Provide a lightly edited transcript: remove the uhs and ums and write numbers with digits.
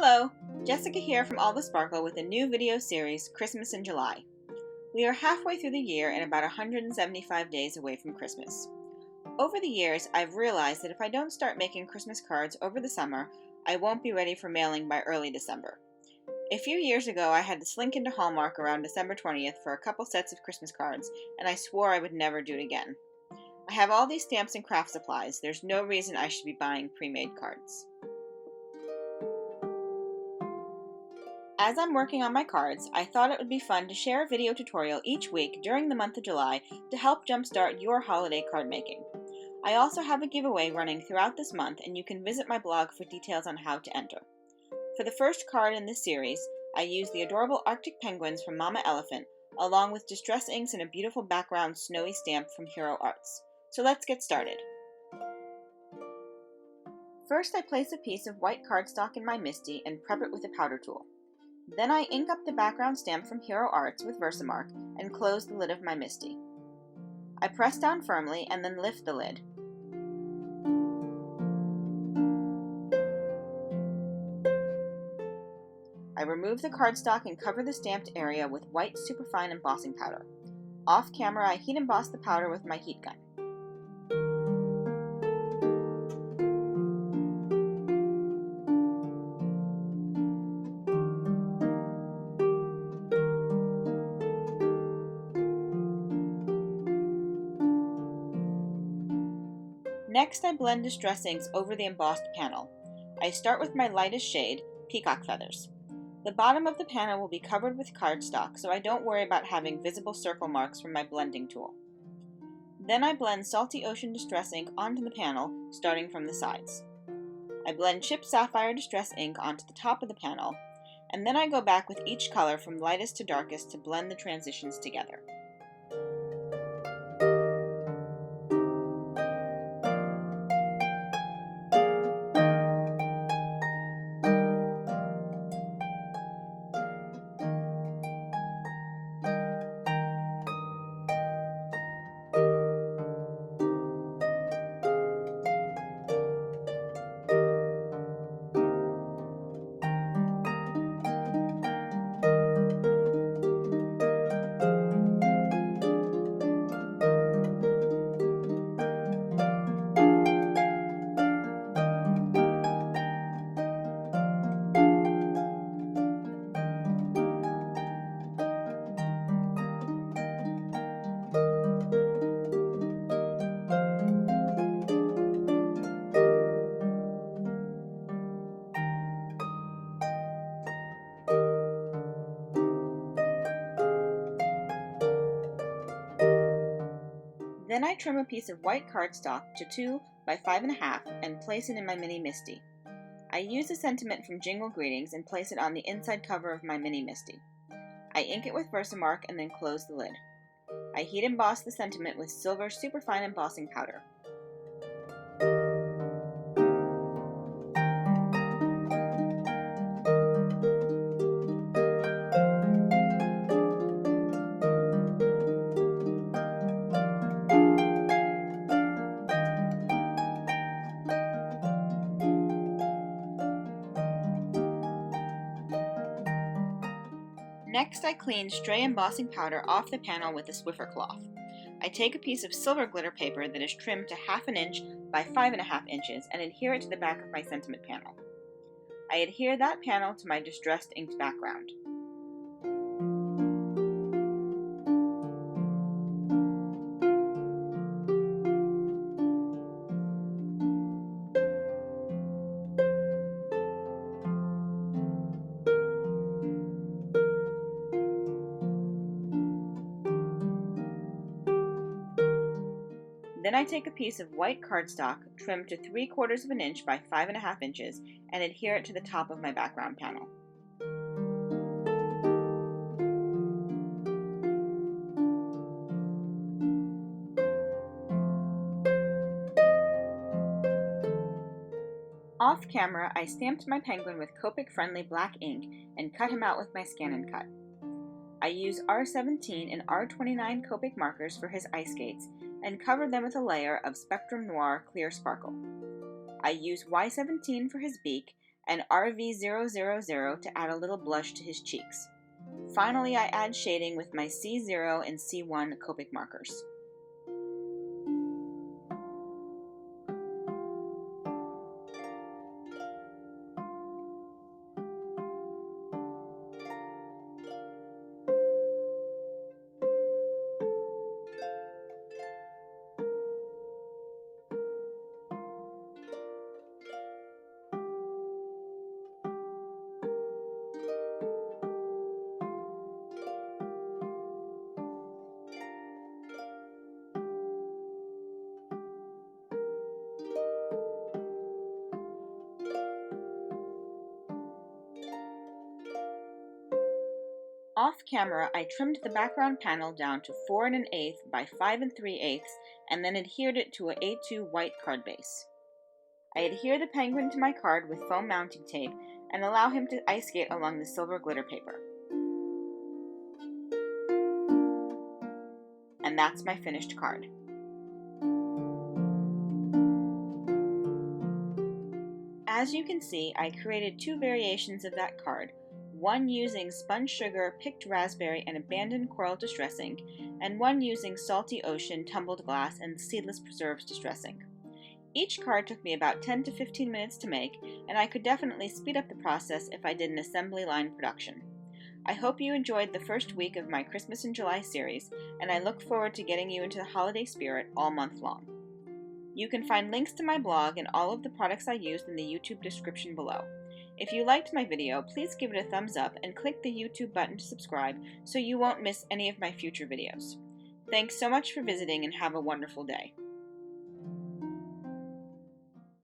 Hello, Jessica here from All the Sparkle with a new video series, Christmas in July. We are halfway through the year and about 175 days away from Christmas. Over the years, I've realized that if I don't start making Christmas cards over the summer, I won't be ready for mailing by early December. A few years ago, I had to slink into Hallmark around December 20th for a couple sets of Christmas cards, and I swore I would never do it again. I have all these stamps and craft supplies. There's no reason I should be buying pre-made cards. As I'm working on my cards, I thought it would be fun to share a video tutorial each week during the month of July to help jumpstart your holiday card making. I also have a giveaway running throughout this month, and you can visit my blog for details on how to enter. For the first card in this series, I used the adorable Arctic penguins from Mama Elephant, along with distress inks and a beautiful background snowy stamp from Hero Arts. So let's get started. First, I place a piece of white cardstock in my MISTI and prep it with a powder tool. Then I ink up the background stamp from Hero Arts with Versamark and close the lid of my MISTI. I press down firmly and then lift the lid. I remove the cardstock and cover the stamped area with white superfine embossing powder. Off camera, I heat emboss the powder with my heat gun. Next, I blend distress inks over the embossed panel. I start with my lightest shade, Peacock Feathers. The bottom of the panel will be covered with cardstock, so I don't worry about having visible circle marks from my blending tool. Then I blend Salty Ocean Distress ink onto the panel, starting from the sides. I blend Chipped Sapphire Distress ink onto the top of the panel, and then I go back with each color from lightest to darkest to blend the transitions together. Then I trim a piece of white cardstock to 2 by 5.5 and place it in my mini MISTI. I use a sentiment from Jingle Greetings and place it on the inside cover of my mini MISTI. I ink it with Versamark and then close the lid. I heat emboss the sentiment with silver superfine embossing powder. Next, I clean stray embossing powder off the panel with a Swiffer cloth. I take a piece of silver glitter paper that is trimmed to 1/2 inch by 5.5 inches and adhere it to the back of my sentiment panel. I adhere that panel to my distressed inked background. Then I take a piece of white cardstock trimmed to 3/4 inch by 5.5 inches and adhere it to the top of my background panel. Off camera, I stamped my penguin with Copic-friendly black ink and cut him out with my Scan and Cut. I use R17 and R29 Copic markers for his ice skates and covered them with a layer of Spectrum Noir Clear Sparkle. I use Y17 for his beak and RV000 to add a little blush to his cheeks. Finally, I add shading with my C0 and C1 Copic markers. Off camera, I trimmed the background panel down to 4 1/8 by 5 3/8 and then adhered it to a A2 white card base. I adhere the penguin to my card with foam mounting tape and allow him to ice skate along the silver glitter paper. And that's my finished card. As you can see, I created 2 variations of that card, one using spun sugar, picked raspberry, and abandoned coral distress ink, and one using salty ocean, tumbled glass, and seedless preserves distress ink. Each card took me about 10 to 15 minutes to make, and I could definitely speed up the process if I did an assembly line production. I hope you enjoyed the first week of my Christmas in July series, and I look forward to getting you into the holiday spirit all month long. You can find links to my blog and all of the products I used in the YouTube description below. If you liked my video, please give it a thumbs up and click the YouTube button to subscribe so you won't miss any of my future videos. Thanks so much for visiting and have a wonderful day.